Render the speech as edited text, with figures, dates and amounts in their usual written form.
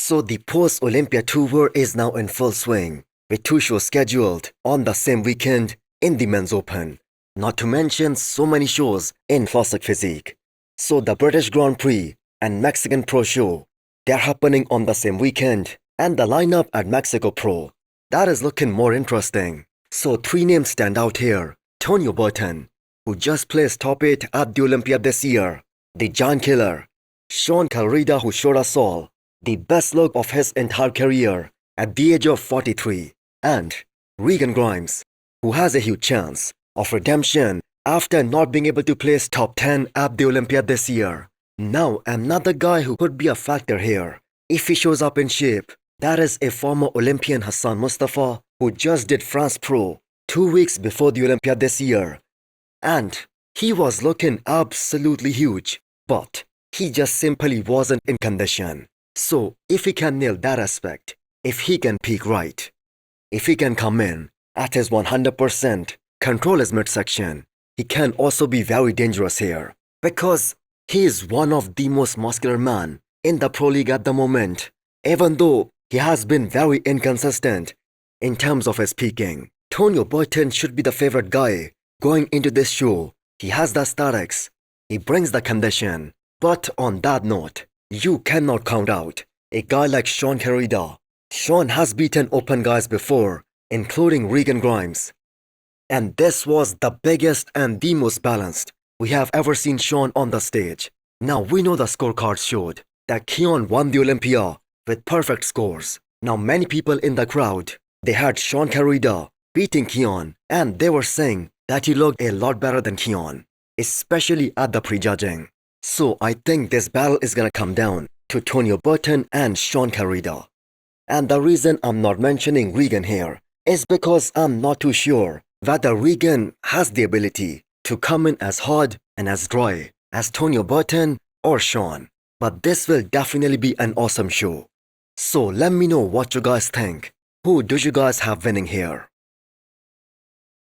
So the post-Olympia tour is now in full swing, with 2 shows scheduled on the same weekend in the Men's Open. Not to mention so many shows in classic physique. So the British Grand Prix and Mexican Pro Show, they're happening on the same weekend, and the lineup at Mexico Pro, that is looking more interesting. So 3 names stand out here. Tonio Burton, who just placed top 8 at the Olympia this year. The Giant Killer, Shaun who showed us all the best look of his entire career at the age of 43. And Regan Grimes, who has a huge chance of redemption after not being able to place top 10 at the Olympia this year. Now another guy who could be a factor here, if he shows up in shape, that is a former Olympian Hassan Mustafa, who just did France Pro 2 weeks before the Olympia this year. And he was looking absolutely huge, but he just simply wasn't in condition. So if he can nail that aspect, if he can peak right, if he can come in at his 100%, control his midsection, he can also be very dangerous here, because he is one of the most muscular man in the Pro League at the moment, even though he has been very inconsistent in terms of his peaking. Tonio Burton should be the favorite guy going into this show. He has the aesthetics, he brings the condition. But on that note, you cannot count out a guy like Shaun. Shaun has beaten open guys before, including Regan Grimes. And this was the biggest and the most balanced we have ever seen Shaun on the stage. Now we know the scorecards showed that Keon won the Olympia with perfect scores. Now many people in the crowd, they had Shaun beating Keon, and they were saying that he looked a lot better than Keon, especially at the prejudging. So I think this battle is gonna come down to Tonio Burton and Shaun. And the reason I'm not mentioning Regan here is because I'm not too sure whether Regan has the ability to come in as hard and as dry as Tonio Burton or Shaun. But this will definitely be an awesome show. So let me know what you guys think. Who do you guys have winning here?